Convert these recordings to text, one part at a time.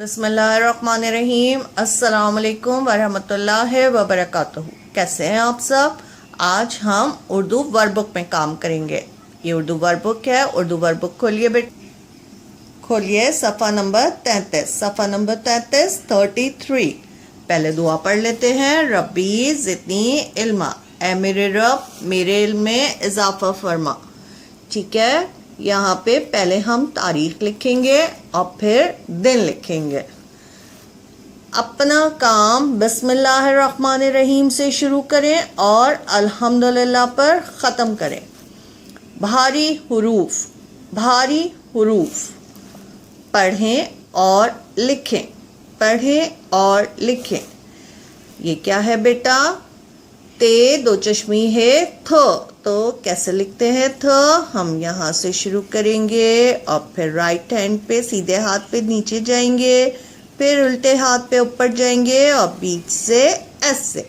बिस्मिल्लाहिर्रहमानिर्रहीम। अस्सलाम वालेकुम वरहमतुल्लाहि वबरकातुहू। कैसे हैं आप सब? आज हम उर्दू वर्कबुक में काम करेंगे। ये उर्दू वर्कबुक है। उर्दू वर्कबुक खोलिए सफ़ा नंबर 33। सफ़ा नंबर 33 पहले दुआ पढ़ लेते हैं। रब्बी ज़िदनी इल्मा, ए मेरे रब मेरे इल्म में इजाफा फरमा। ठीक है, यहाँ पे पहले हम तारीख लिखेंगे और फिर दिन लिखेंगे। अपना काम बिस्मिल्लाहिर्रहमानिर्रहीम से शुरू करें और अल्हम्दुलिल्लाह पर ख़त्म करें। भारी हुरूफ पढ़ें और लिखें। पढ़ें और लिखें। ये क्या है बेटा? ते दो चश्मी है थ, तो कैसे लिखते हैं थ? हम यहाँ से शुरू करेंगे और फिर राइट हैंड पे सीधे हाथ पे नीचे जाएंगे, फिर उल्टे हाथ पे ऊपर जाएंगे और बीच से ऐसे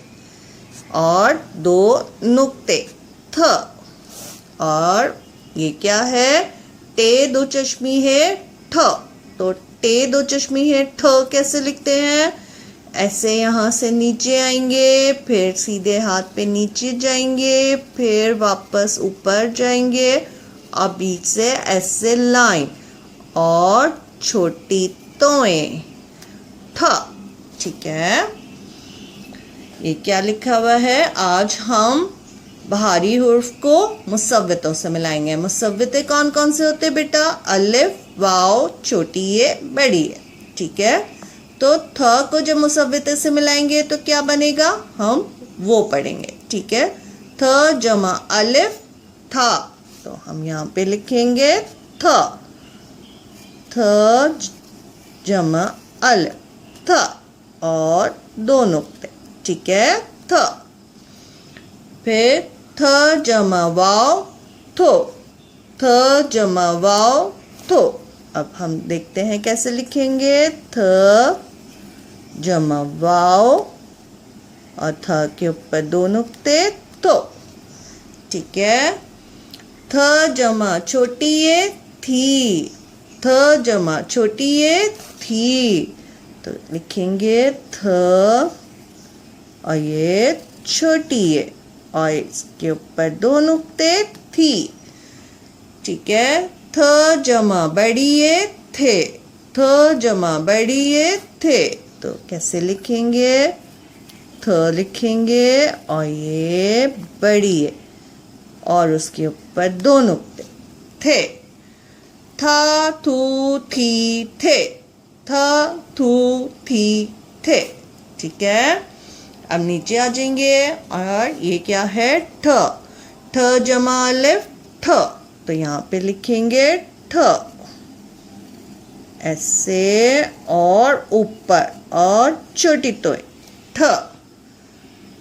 और दो नुक्ते थ। और ये क्या है? टे दो चश्मी है ठ, तो टे दो चश्मी है ठ कैसे लिखते हैं? ऐसे यहाँ से नीचे आएंगे, फिर सीधे हाथ पे नीचे जाएंगे, फिर वापस ऊपर जाएंगे और बीच से ऐसे लाइन और छोटी तोएं ठ। ठीक है, ये क्या लिखा हुआ है? आज हम भारी हुर्फ को मुसव्वितों से मिलाएंगे। मुसव्विते कौन कौन से होते बेटा? अलिफ, वाव, छोटी ये, बड़ी ये। ठीक है, तो थ को जब मुसव्विते से मिलाएंगे तो क्या बनेगा? हम वो पढ़ेंगे। ठीक है, थ जमा अलिफ था, तो हम यहाँ पे लिखेंगे थ। थ जमा अलिफ था और दो नुक्ते। ठीक है, थ। फिर थ जमा वाव थो, थ जमा वाव थो। अब हम देखते हैं कैसे लिखेंगे। थ जमा वाव और थ के ऊपर दो नुक्ते तो। ठीक है, थ जमा छोटी ये थी, थ जमा छोटी ये थी, तो लिखेंगे थ और ये छोटी ये और इसके ऊपर दो नुक्ते थी। ठीक है, थ जमा बड़ी ये थे, थ जमा बड़ी ये थे, तो कैसे लिखेंगे? थ लिखेंगे और ये बड़ी है और उसके ऊपर दो नुक्ते थे। था थू थी थे, था थू थी थे। ठीक है, अब नीचे आ जाएंगे और ये क्या है? ठ। ठ जमा अलिफ ठ, तो यहाँ पे लिखेंगे ठ ऐसे और ऊपर और छोटी तोय ठ।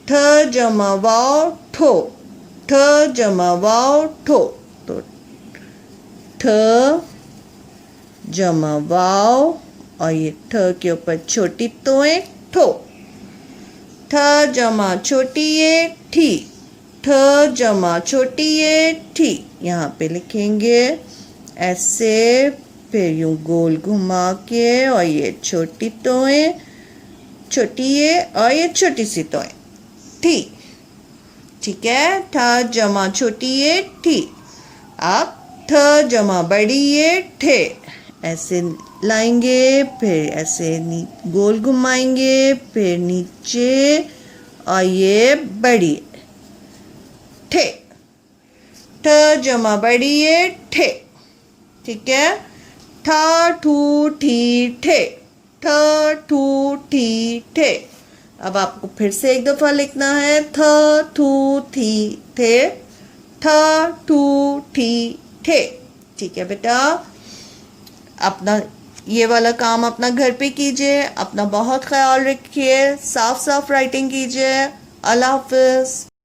ठ जमा वाव ठो, ठ जमा वाव ठो, तो ठ जमा वाव और ये ठ के ऊपर छोटी तोय ठो। ठ जमा छोटी ये ठी, ठ जमा छोटी ये ठी, यहाँ पे लिखेंगे ऐसे, फिर यूं गोल घुमा के और ये छोटी तोएं, छोटी ये और ये छोटी सी तोएं ठी। ठीक है, ठ जमा छोटी ये ठी। अब ठ जमा बड़ी ये ठे, ऐसे लाएंगे, फिर ऐसे गोल घुमाएंगे, फिर नीचे और ये बड़ी ठे। ठ जमा बड़ी ये ठे। ठीक है, ठा ठू ठी ठे, ठ ठू ठी ठे। अब आपको फिर से एक दफ़ा लिखना है। थ थू थी थे, ठ ठू ठी ठे। ठीक है बेटा, अपना ये वाला काम अपना घर पे कीजिए। अपना बहुत ख्याल रखिए, साफ साफ राइटिंग कीजिए। अल्लाह हाफिज़।